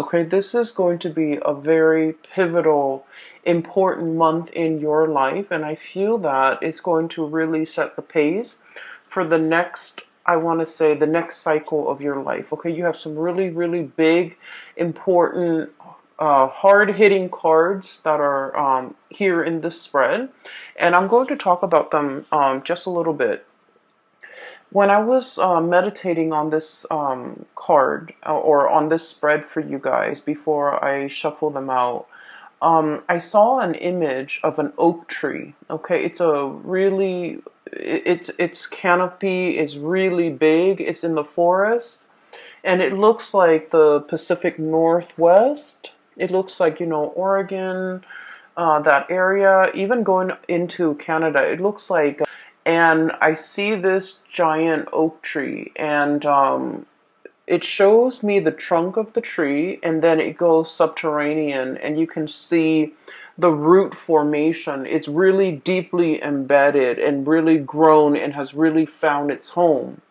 Okay, this is going to be a very pivotal, important month in your life, and I feel that it's going to really set the pace for the next, I want to say, the next cycle of your life. Okay, you have some really, really big, important, hard-hitting cards that are here in this spread, and I'm going to talk about them just a little bit. When I was meditating on this card or on this spread for you guys before I shuffle them out, I saw an image of an oak tree. Okay, it's a really, its canopy is really big. It's in the forest, and it looks like the Pacific Northwest. It looks like, Oregon, that area, even going into Canada. It looks like, and I see this giant oak tree, and it shows me the trunk of the tree, and then it goes subterranean, and you can see the root formation. It's really deeply embedded and really grown and has really found its home.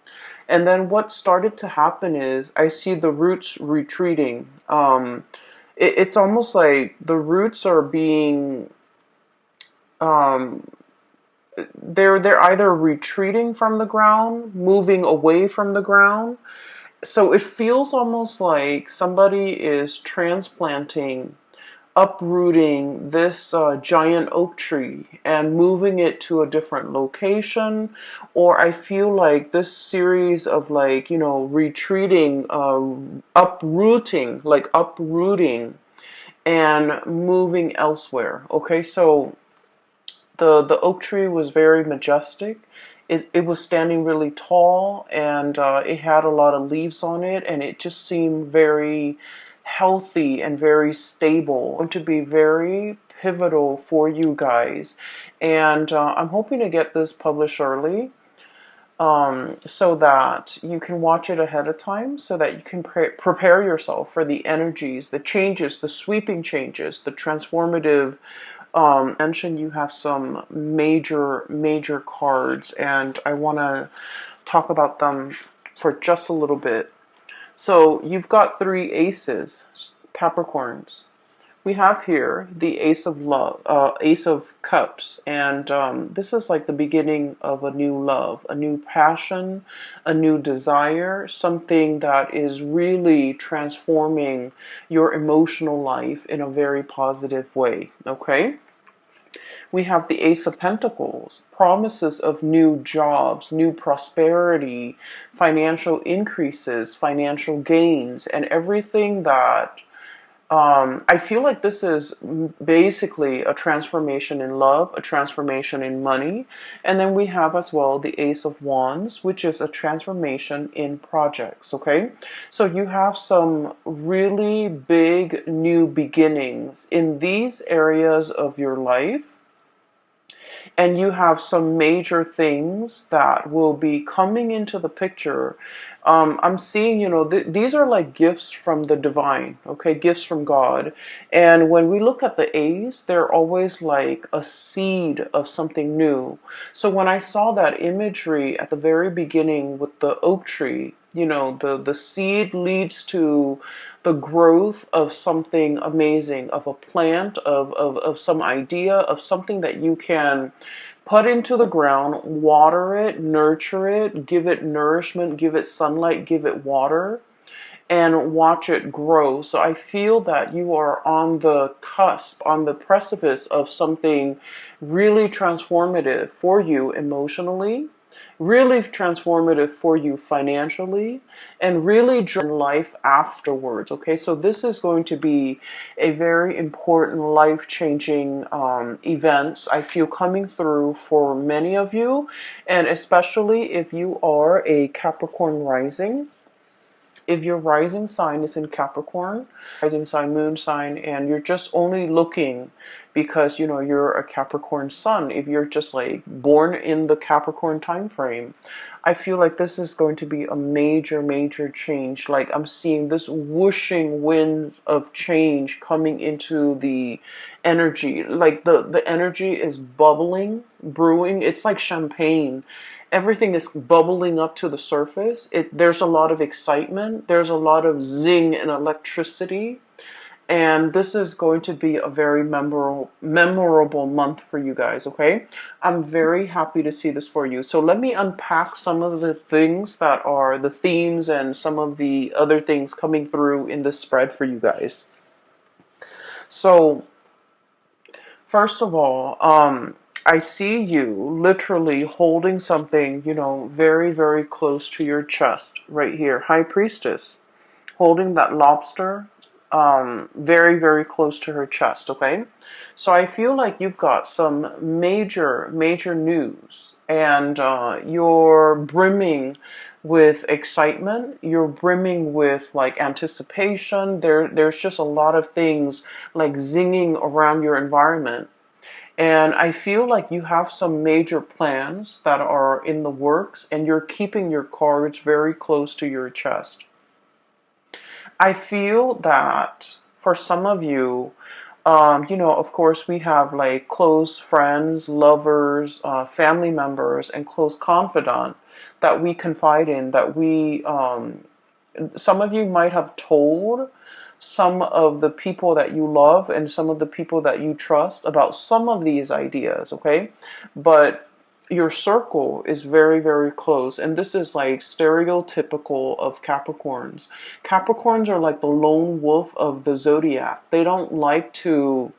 And then what started to happen is I see the roots retreating. It's almost like the roots are being um, they're either retreating from the ground, moving away from the ground. So it feels almost like somebody is transplanting, uprooting this giant oak tree and moving it to a different location. Or I feel like this series of, like, retreating, uprooting and moving elsewhere. Okay, so the oak tree was very majestic. It was standing really tall, and it had a lot of leaves on it, and it just seemed very healthy and very stable. Going to be very pivotal for you guys, and I'm hoping to get this published early, so that you can watch it ahead of time, so that you can prepare yourself for the energies, the changes, the sweeping changes, the transformative. Mentioned you have some major cards, and I want to talk about them for just a little bit. So you've got three aces, Capricorns. We have here the Ace of Love, Ace of Cups, and this is like the beginning of a new love, a new passion, a new desire, something that is really transforming your emotional life in a very positive way. Okay. We have the Ace of Pentacles, promises of new jobs, new prosperity, financial increases, financial gains, and everything that I feel like this is basically a transformation in love, a transformation in money. And then we have as well the Ace of Wands, which is a transformation in projects, okay? So you have some really big new beginnings in these areas of your life, and you have some major things that will be coming into the picture. I'm seeing, these are like gifts from the divine, okay, gifts from God. And when we look at the A's, they're always like a seed of something new. So when I saw that imagery at the very beginning with the oak tree, the seed leads to the growth of something amazing, of a plant, of some idea, of something that you can put into the ground, water it, nurture it, give it nourishment, give it sunlight, give it water, and watch it grow. So I feel that you are on the cusp, on the precipice of something really transformative for you emotionally, really transformative for you financially, and really life afterwards. Okay, so this is going to be a very important life-changing events I feel coming through for many of you, and especially if you are a Capricorn rising. If your rising sign is in Capricorn, rising sign, moon sign, and you're just only looking because, you're a Capricorn sun. If you're just like born in the Capricorn time frame, I feel like this is going to be a major, major change. Like I'm seeing this whooshing wind of change coming into the energy. Like the energy is bubbling, brewing. It's like champagne. Everything is bubbling up to the surface. There's a lot of excitement. There's a lot of zing and electricity. And this is going to be a very memorable month for you guys, okay? I'm very happy to see this for you. So let me unpack some of the things that are the themes and some of the other things coming through in this spread for you guys. So, first of all, I see you literally holding something, very, very close to your chest right here. High Priestess, holding that lobster very, very close to her chest, okay? So I feel like you've got some major, major news, and you're brimming with excitement. You're brimming with like anticipation. There's just a lot of things like zinging around your environment. And I feel like you have some major plans that are in the works, and you're keeping your cards very close to your chest. I feel that for some of you, of course, we have like close friends, lovers, family members, and close confidant that we confide in, some of you might have told some of the people that you love and some of the people that you trust about some of these ideas, okay? But your circle is very, very close. And this is like stereotypical of Capricorns. Capricorns are like the lone wolf of the zodiac. They don't like to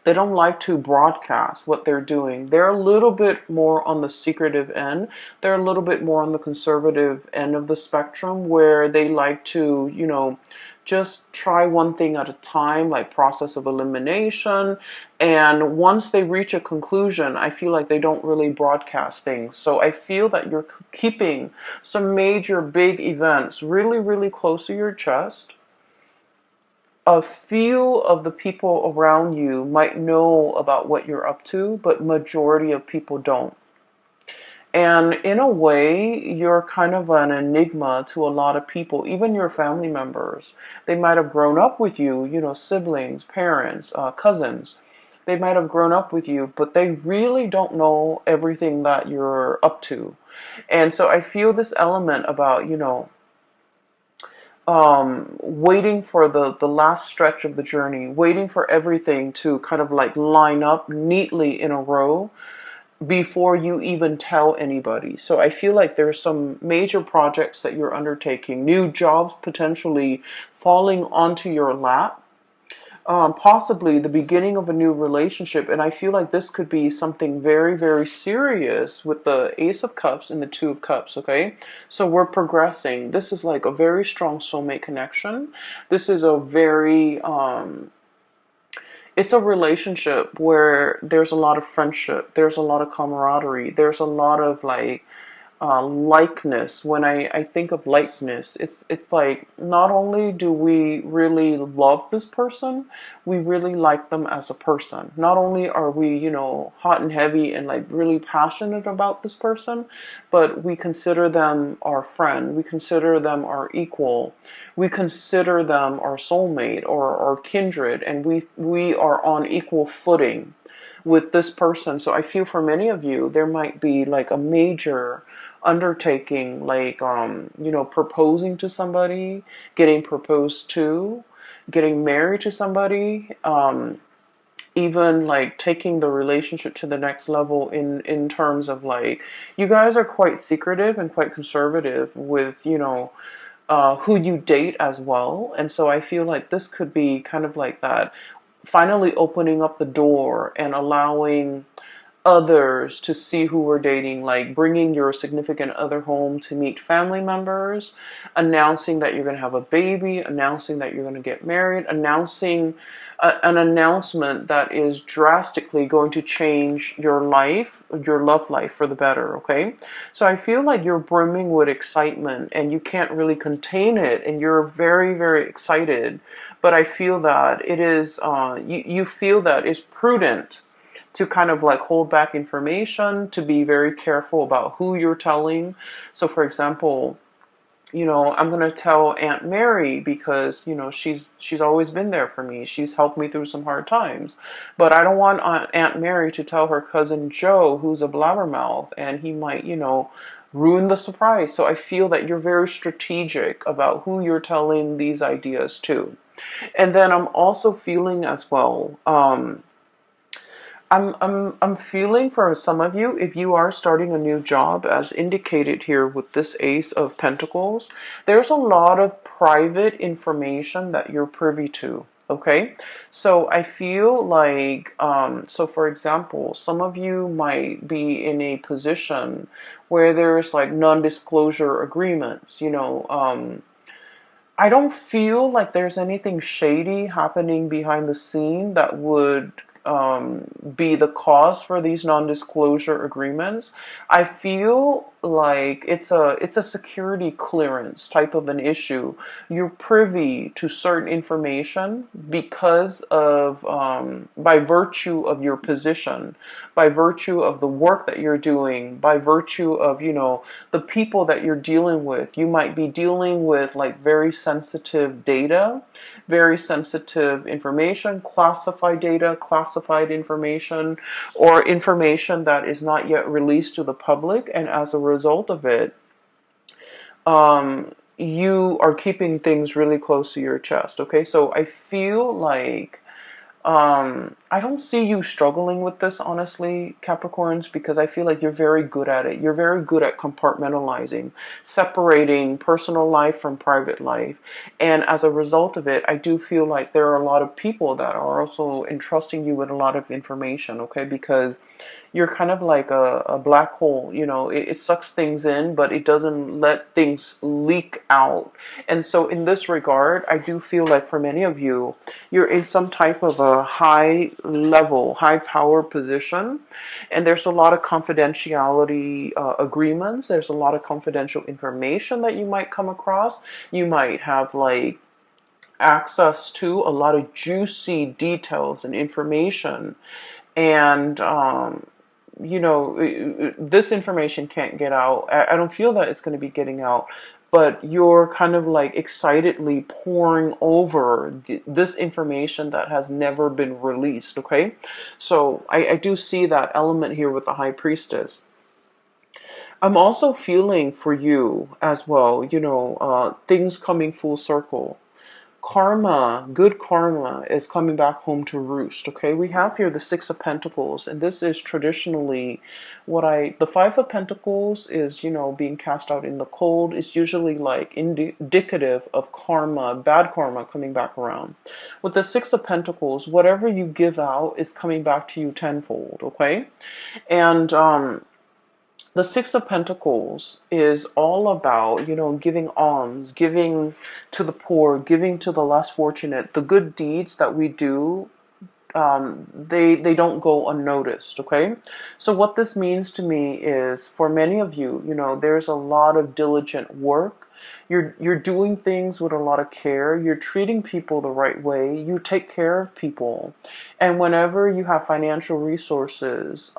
broadcast what they're doing. They're a little bit more on the secretive end. They're a little bit more on the conservative end of the spectrum, where they like to, just try one thing at a time, like process of elimination. And once they reach a conclusion, I feel like they don't really broadcast things. So I feel that you're keeping some major big events really, really close to your chest. A few of the people around you might know about what you're up to, but majority of people don't. And in a way, you're kind of an enigma to a lot of people, even your family members. They might have grown up with you, siblings, parents, cousins. They might have grown up with you, but they really don't know everything that you're up to. And so I feel this element about, waiting for the last stretch of the journey, waiting for everything to kind of like line up neatly in a row before you even tell anybody. So I feel like there's some major projects that you're undertaking, new jobs potentially falling onto your lap, possibly the beginning of a new relationship. And I feel like this could be something very, very serious with the Ace of Cups and the Two of Cups, okay? So we're progressing. This is like a very strong soulmate connection. This is a very, it's a relationship where there's a lot of friendship, there's a lot of camaraderie, there's a lot of like likeness. When I think of likeness, it's like not only do we really love this person, we really like them as a person. Not only are we, hot and heavy and like really passionate about this person, but we consider them our friend, we consider them our equal, we consider them our soulmate or our kindred, and we are on equal footing with this person. So I feel for many of you, there might be like a major undertaking, like, proposing to somebody, getting proposed to, getting married to somebody, even like taking the relationship to the next level in terms of like, you guys are quite secretive and quite conservative with, who you date as well. And so I feel like this could be kind of like that, finally opening up the door and allowing others to see who we're dating, like bringing your significant other home to meet family members, announcing that you're going to have a baby, announcing that you're going to get married, announcing an announcement that is drastically going to change your life, your love life for the better, okay? So I feel like you're brimming with excitement and you can't really contain it and you're very, very excited. But I feel that it is, you feel that it's prudent to kind of like hold back information, to be very careful about who you're telling. So for example, I'm going to tell Aunt Mary because, she's always been there for me. She's helped me through some hard times. But I don't want Aunt Mary to tell her cousin Joe, who's a blabbermouth, and he might, ruin the surprise. So I feel that you're very strategic about who you're telling these ideas to. And then I'm also feeling as well, I'm feeling for some of you, if you are starting a new job, as indicated here with this Ace of Pentacles, there's a lot of private information that you're privy to. Okay, so I feel like, so for example, some of you might be in a position where there's like non-disclosure agreements, I don't feel like there's anything shady happening behind the scene that would be the cause for these non-disclosure agreements. I feel like it's a security clearance type of an issue. You're privy to certain information because of by virtue of your position, by virtue of the work that you're doing, by virtue of the people that you're dealing with. You might be dealing with like very sensitive data, very sensitive information, classified data, classified information, or information that is not yet released to the public, and as a result of it, you are keeping things really close to your chest. Okay, so I feel like I don't see you struggling with this, honestly, Capricorns, because I feel like you're very good at it. You're very good at compartmentalizing, separating personal life from private life. And as a result of it, I do feel like there are a lot of people that are also entrusting you with a lot of information, okay? Because you're kind of like a black hole, it sucks things in, but it doesn't let things leak out. And so in this regard, I do feel like for many of you, you're in some type of a high level, high power position, and there's a lot of confidentiality agreements. There's a lot of confidential information that you might come across. You might have like access to a lot of juicy details and information. And this information can't get out. I don't feel that it's going to be getting out, but you're kind of like excitedly pouring over this information that has never been released, okay? So I do see that element here with the High Priestess. I'm also feeling for you as well, things coming full circle. Karma, good karma is coming back home to roost, okay? We have here the Six of Pentacles, and this is traditionally the Five of Pentacles is, being cast out in the cold. It's usually like indicative of karma, bad karma coming back around. With the Six of Pentacles, whatever you give out is coming back to you tenfold, okay? And, the Six of Pentacles is all about, giving alms, giving to the poor, giving to the less fortunate. The good deeds that we do, they don't go unnoticed, okay? So what this means to me is, for many of you, there's a lot of diligent work. You're doing things with a lot of care. You're treating people the right way. You take care of people. And whenever you have financial resources,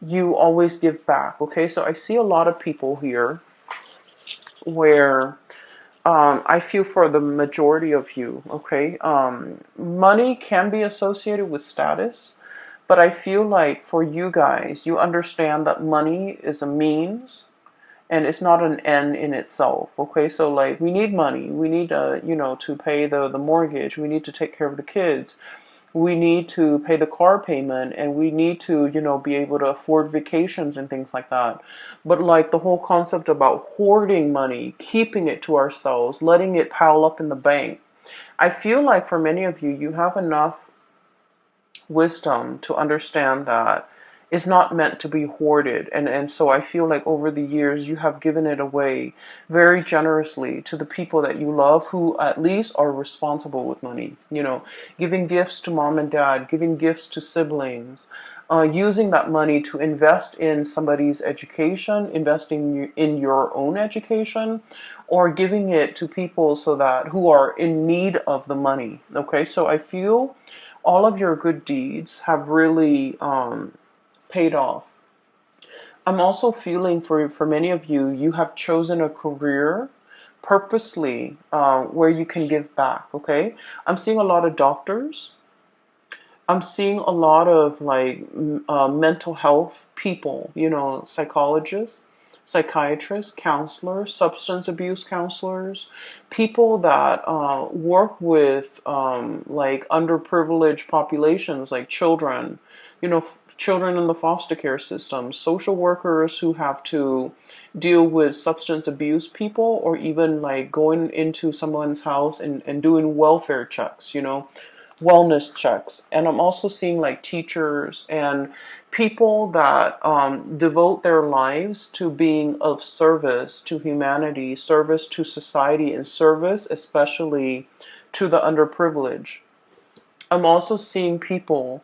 you always give back, okay? So I see a lot of people here where I feel for the majority of you, okay? Money can be associated with status, but I feel like for you guys, you understand that money is a means and it's not an end in itself, okay? So like, we need money. We need, to pay the mortgage. We need to take care of the kids. We need to pay the car payment, and we need to, be able to afford vacations and things like that. But like the whole concept about hoarding money, keeping it to ourselves, letting it pile up in the bank, I feel like for many of you, you have enough wisdom to understand that it's not meant to be hoarded. And so I feel like over the years you have given it away very generously to the people that you love who at least are responsible with money. You know, giving gifts to mom and dad, giving gifts to siblings, using that money to invest in somebody's education, investing in your own education, or giving it to people so that who are in need of the money. Okay, so I feel all of your good deeds have really paid off. I'm also feeling for many of you, you have chosen a career purposely where you can give back. Okay, I'm seeing a lot of doctors. I'm seeing a lot of like mental health people, you know, psychologists, psychiatrists, counselors, substance abuse counselors, people that work with like underprivileged populations, like children, you know, children in the foster care system, social workers who have to deal with substance abuse people, or even like going into someone's house and doing welfare checks, you know, wellness checks. And I'm also seeing like teachers and people that devote their lives to being of service to humanity, service to society, and service especially to the underprivileged. I'm also seeing people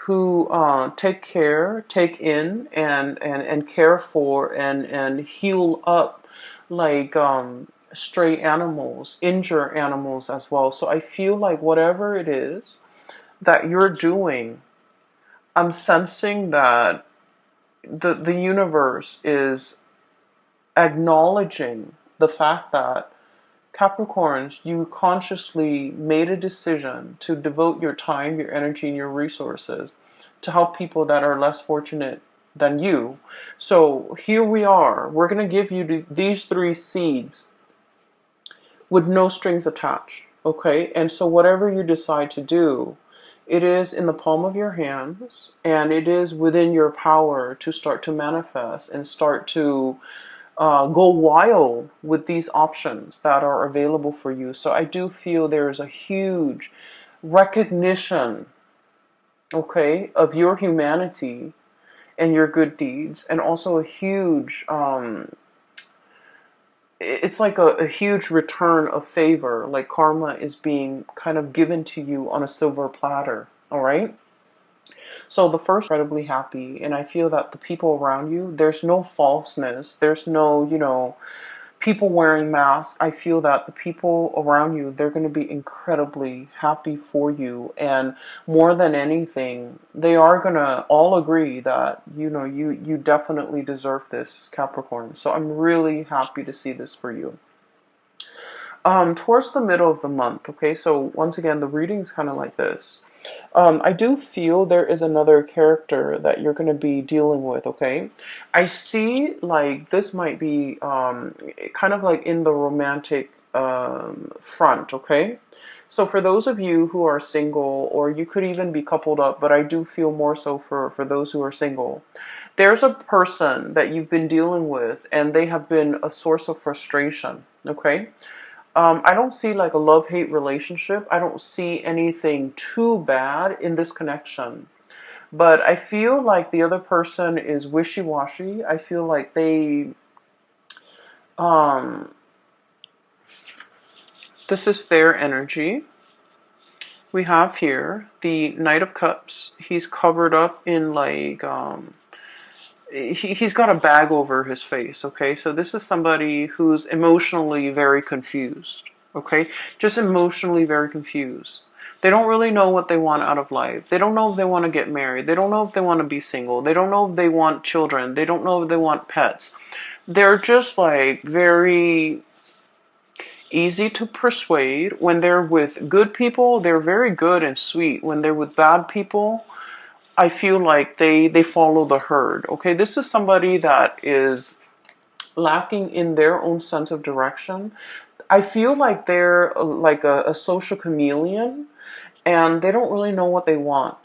who take care, take in, and care for and heal up like stray animals, injure animals as well. So I feel like whatever it is that you're doing, I'm sensing that the universe is acknowledging the fact that Capricorns, you consciously made a decision to devote your time, your energy, and your resources to help people that are less fortunate than you. So here we are. We're going to give you these 3 seeds with no strings attached. Okay? And so whatever you decide to do, it is in the palm of your hands, and it is within your power to start to manifest and start to go wild with these options that are available for you. So I do feel there is a huge recognition, okay, of your humanity and your good deeds, and also a huge, it's like a huge return of favor, like karma is being kind of given to you on a silver platter, all right? So the first, incredibly happy, and I feel that the people around you, there's no falseness, there's no, you know, people wearing masks. I feel that the people around you, they're going to be incredibly happy for you, and more than anything, they are going to all agree that, you know, you definitely deserve this, Capricorn. So I'm really happy to see this for you. Towards the middle of the month, okay, so once again, the reading's kind of like this. I do feel there is another character that you're going to be dealing with, okay? I see like this might be kind of like in the romantic front, okay? So for those of you who are single, or you could even be coupled up, but I do feel more so for those who are single, there's a person that you've been dealing with, and they have been a source of frustration, okay? I don't see like a love-hate relationship. I don't see anything too bad in this connection. But I feel like the other person is wishy-washy. I feel like um, this is their energy. We have here the Knight of Cups. He's covered up in like, he's got a bag over his face, okay? So this is somebody who's emotionally very confused, okay? Just emotionally very confused. They don't really know what they want out of life. They don't know if they want to get married. They don't know if they want to be single. They don't know if they want children. They don't know if they want pets. They're just like very easy to persuade. When they're with good people, they're very good and sweet. When they're with bad people, I feel like they follow the herd. Okay, this is somebody that is lacking in their own sense of direction. I feel like they're like a social chameleon, and they don't really know what they want.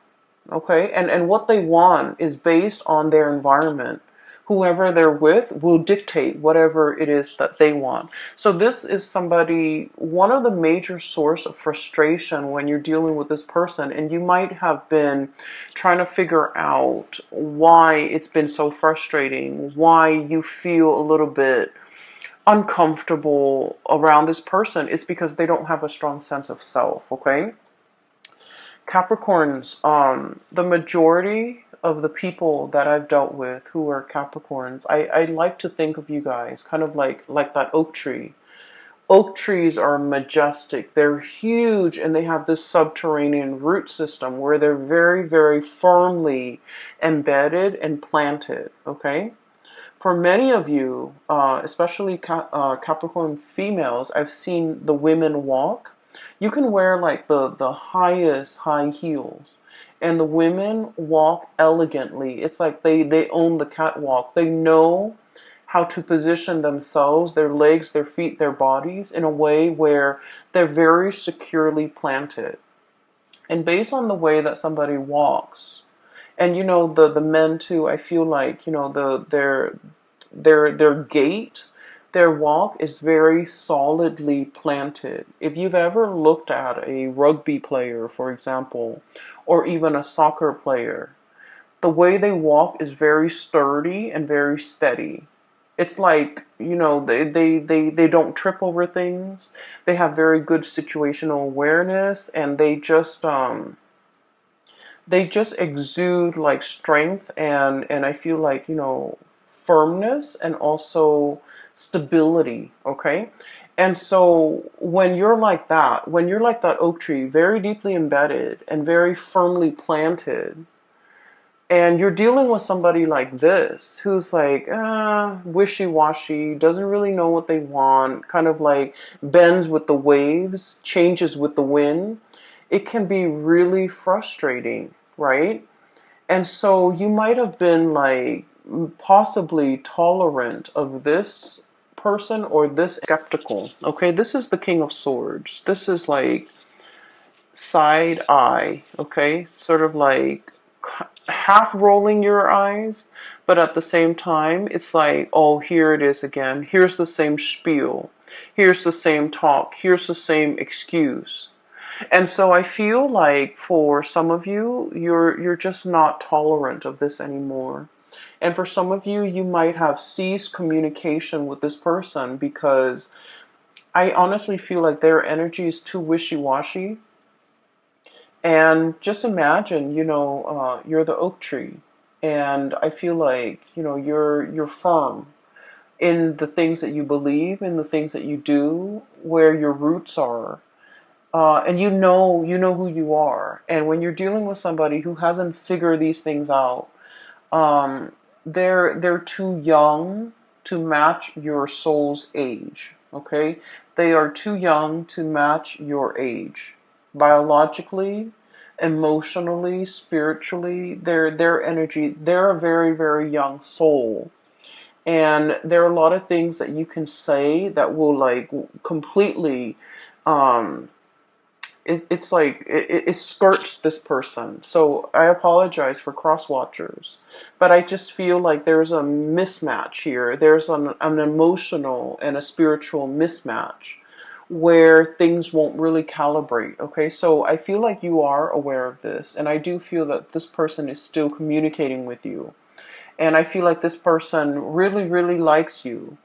Okay, and what they want is based on their environment. whoever they're with will dictate whatever it is that they want. So this is somebody, one of the major source of frustration when you're dealing with this person, and you might have been trying to figure out why it's been so frustrating, why you feel a little bit uncomfortable around this person. It's because they don't have a strong sense of self, okay? Capricorns, the majority of the people that I've dealt with who are Capricorns, I like to think of you guys kind of like that oak tree. Oak trees are majestic. They're huge, and they have this subterranean root system where they're very, very firmly embedded and planted, okay? For many of you, especially Capricorn females, I've seen the women walk. You can wear like the highest high heels, and the women walk elegantly. It's like they own the catwalk. They know how to position themselves, their legs, their feet, their bodies in a way where they're very securely planted. And based on the way that somebody walks, and the men too, I feel like their gait, their walk is very solidly planted. If you've ever looked at a rugby player, for example, or even a soccer player, the way they walk is very sturdy and very steady. It's like, they don't trip over things. They have very good situational awareness, and they just exude like strength, and I feel like, firmness and also stability, okay? And so when you're like that oak tree, very deeply embedded and very firmly planted, and you're dealing with somebody like this who's like wishy-washy, doesn't really know what they want, kind of like bends with the waves, changes with the wind, it can be really frustrating, right? And so you might have been like possibly tolerant of this person or this skeptical. Okay, this is the King of Swords. This is like side eye, okay? Sort of like half rolling your eyes, but at the same time, it's like, oh, here it is again. Here's the same spiel. Here's the same talk. Here's the same excuse. And so I feel like for some of you, you're just not tolerant of this anymore. And for some of you, you might have ceased communication with this person because I honestly feel like their energy is too wishy-washy. And just imagine, you're the oak tree, and I feel like, you're firm in the things that you believe, in the things that you do, where your roots are. And you know who you are. And when you're dealing with somebody who hasn't figured these things out, um, they're too young to match your soul's age. Okay, they are too young to match your age, biologically, emotionally, spiritually. Their energy. They're a very, very young soul. And there are a lot of things that you can say that will like completely um, it's like it skirts this person. So I apologize for cross watchers, but I just feel like there's a mismatch here. There's an emotional and a spiritual mismatch where things won't really calibrate. Okay, so I feel like you are aware of this, and I do feel that this person is still communicating with you, and I feel like this person really, really likes you.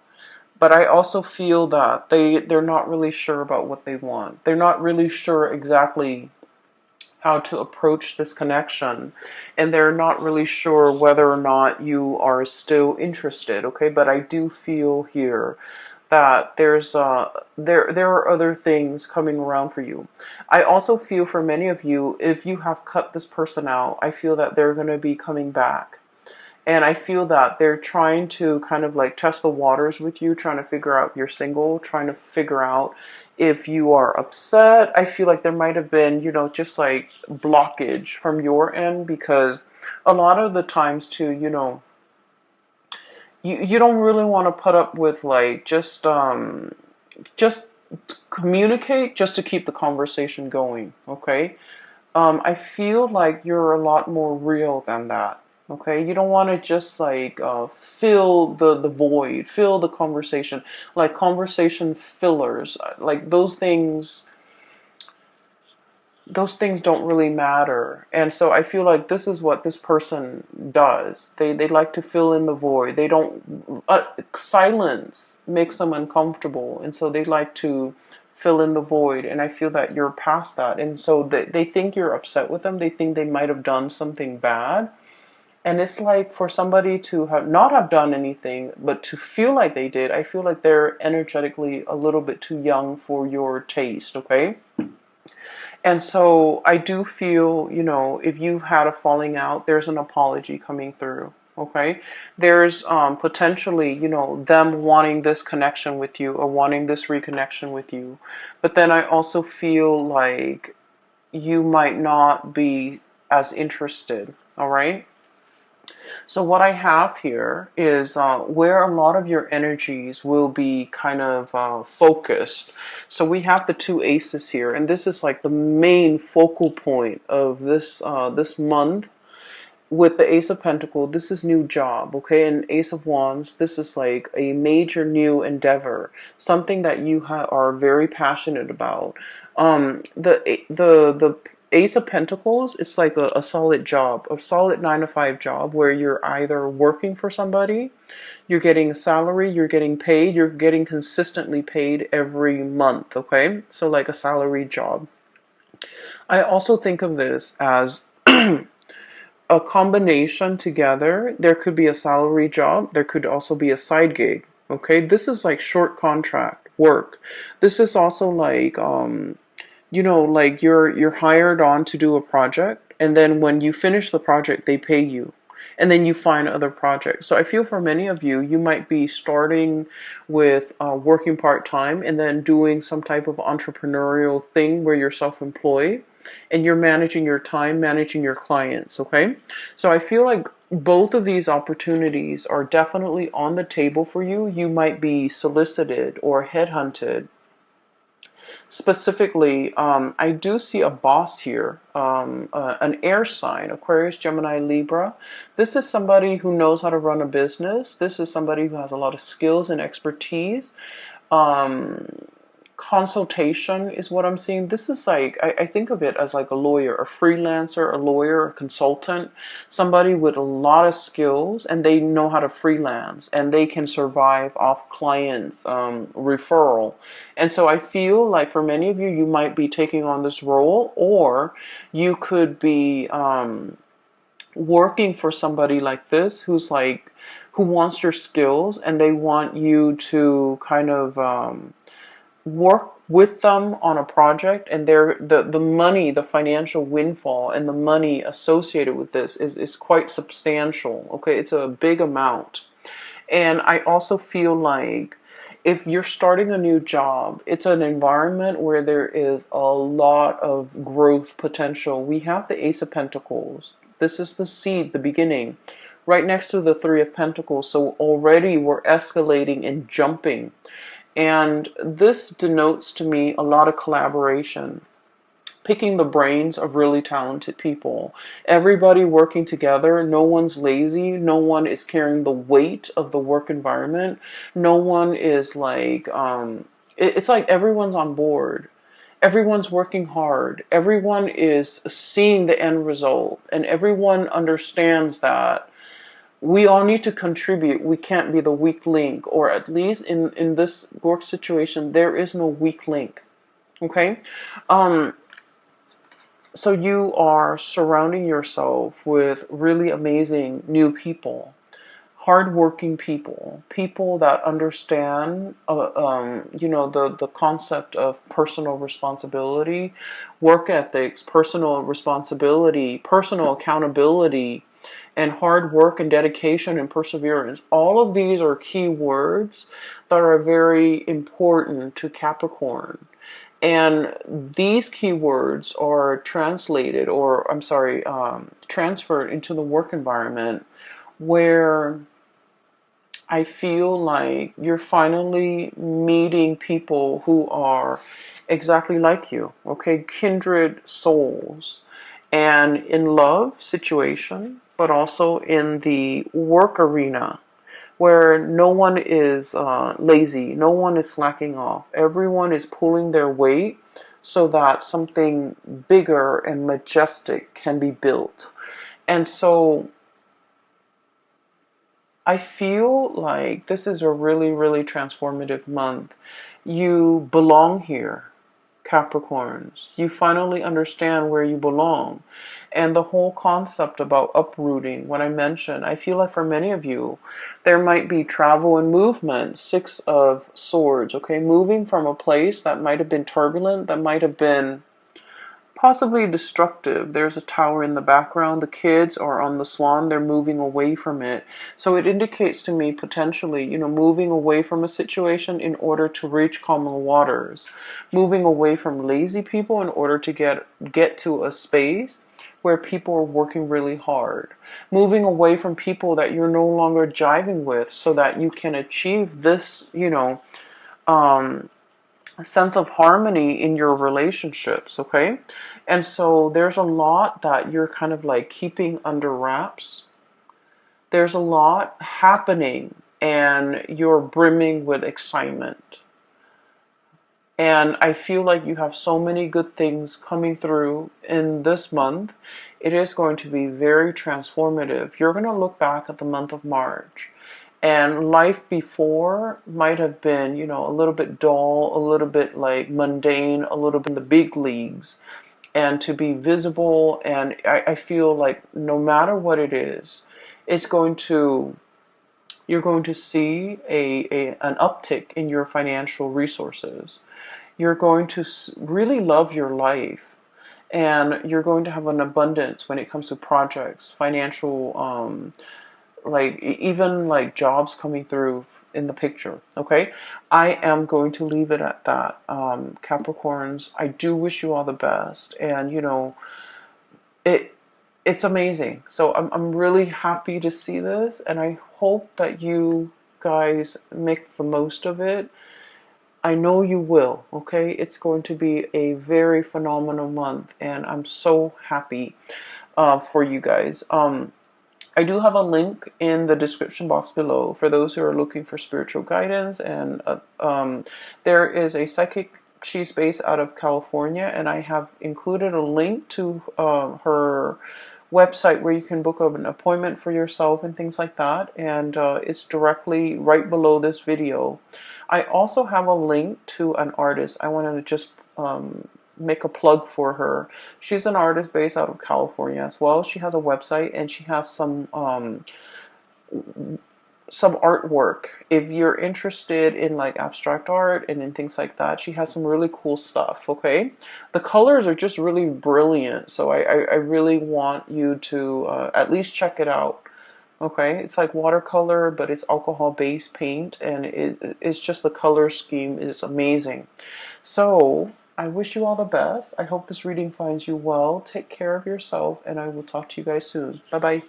But I also feel that they're not really sure about what they want. They're not really sure exactly how to approach this connection. And they're not really sure whether or not you are still interested, okay? But I do feel here that there are other things coming around for you. I also feel for many of you, if you have cut this person out, I feel that they're going to be coming back. And I feel that they're trying to kind of like test the waters with you, trying to figure out if you're single, trying to figure out if you are upset. I feel like there might have been, just like blockage from your end, because a lot of the times too, you don't really want to put up with like just communicate just to keep the conversation going, okay? I feel like you're a lot more real than that. Okay, you don't want to just like fill the void, fill the conversation, like conversation fillers, like those things don't really matter. And so I feel like this is what this person does. They like to fill in the void. They don't silence makes them uncomfortable, and so they like to fill in the void. And I feel that you're past that, and so they think you're upset with them. They think they might have done something bad. And it's like for somebody to have not have done anything, but to feel like they did, I feel like they're energetically a little bit too young for your taste, okay? And so I do feel, you know, if you've had a falling out, there's an apology coming through. Okay. There's potentially, you know, them wanting this connection with you or wanting this reconnection with you. But then I also feel like you might not be as interested. All right. So what I have here is where a lot of your energies will be kind of focused. So we have the two aces here, and this is like the main focal point of this month. With the Ace of Pentacles, this is new job, okay? And Ace of Wands, this is like a major new endeavor, something that you are very passionate about. The Ace of Pentacles is like a solid job, a solid 9 to 5 job where you're either working for somebody, you're getting a salary, you're getting paid, you're getting consistently paid every month, okay? So like a salary job. I also think of this as a combination together. There could be a salary job. There could also be a side gig. Okay, this is like short contract work. This is also like, you know, like you're hired on to do a project, and then when you finish the project, they pay you. And then you find other projects. So I feel for many of you, you might be starting with working part-time and then doing some type of entrepreneurial thing where you're self-employed and you're managing your time, managing your clients, okay? So I feel like both of these opportunities are definitely on the table for you. You might be solicited or headhunted. Specifically, I do see a boss here, an air sign, Aquarius, Gemini, Libra. This is somebody who knows how to run a business. This is somebody who has a lot of skills and expertise. Um, Consultation is what I'm seeing. This is like, I think of it as like a lawyer, a freelancer, a lawyer, a consultant, somebody with a lot of skills and they know how to freelance and they can survive off clients, referral. And so I feel like for many of you, you might be taking on this role, or you could be working for somebody like this who's like, who wants your skills and they want you to kind of work with them on a project, and the money, the financial windfall and the money associated with this is quite substantial. Okay, it's a big amount. And I also feel like if you're starting a new job, it's an environment where there is a lot of growth potential. We have the Ace of Pentacles. This is the seed, the beginning, right next to the Three of Pentacles. So already we're escalating and jumping. And this denotes to me a lot of collaboration, picking the brains of really talented people, everybody working together. No one's lazy. No one is carrying the weight of the work environment. No one is like, it's like everyone's on board. Everyone's working hard. Everyone is seeing the end result, and everyone understands that we all need to contribute. We can't be the weak link, or at least in this work situation, there is no weak link. Okay? So you are surrounding yourself with really amazing new people, hardworking people, people that understand, you know, the concept of personal responsibility, work ethics, personal responsibility, personal accountability, and hard work and dedication and perseverance. All of these are key words that are very important to Capricorn. And these keywords are translated, or I'm sorry, transferred into the work environment where I feel like you're finally meeting people who are exactly like you, okay? Kindred souls. and in love situation, but also in the work arena, where no one is lazy, no one is slacking off. Everyone is pulling their weight so that something bigger and majestic can be built. And so I feel like this is a really, really transformative month. You belong here, Capricorns. You finally understand where you belong. And the whole concept about uprooting, what I mentioned, I feel like for many of you, there might be travel and movement, Six of Swords, okay? Moving from a place that might have been turbulent, that might have been possibly destructive. There's a tower in the background. The kids are on the swan. They're moving away from it. So it indicates to me potentially, moving away from a situation in order to reach calmer waters. Moving away from lazy people in order to get to a space where people are working really hard. Moving away from people that you're no longer jiving with so that you can achieve this, a sense of harmony in your relationships, okay? And so there's a lot that you're kind of like keeping under wraps. There's a lot happening and you're brimming with excitement. And I feel like you have so many good things coming through in this month. It is going to be very transformative. You're going to look back at the month of March, and life before might have been, a little bit dull, a little bit like mundane, a little bit in the big leagues. And to be visible, and I feel like no matter what it is, it's going to you're going to see an uptick in your financial resources. You're going to really love your life, and you're going to have an abundance when it comes to projects, financial, like even like jobs coming through in the picture. Okay, I am going to leave it at that. Capricorns, I do wish you all the best, and it it's amazing. So I'm really happy to see this, and I hope that you guys make the most of it. I know you will, okay? It's going to be a very phenomenal month, and I'm so happy for you guys. I do have a link in the description box below for those who are looking for spiritual guidance, and there is a psychic. She's based out of California, and I have included a link to her website where you can book an appointment for yourself and things like that, and it's directly right below this video. I also have a link to an artist. I wanted to just make a plug for her. She's an artist based out of California as well. She has a website, and she has some artwork. If you're interested in like abstract art and in things like that, she has some really cool stuff, okay? The colors are just really brilliant, so I really want you to at least check it out, okay? It's like watercolor, but it's alcohol-based paint, and it's just the color scheme is amazing. So I wish you all the best. I hope this reading finds you well. Take care of yourself, and I will talk to you guys soon. Bye-bye.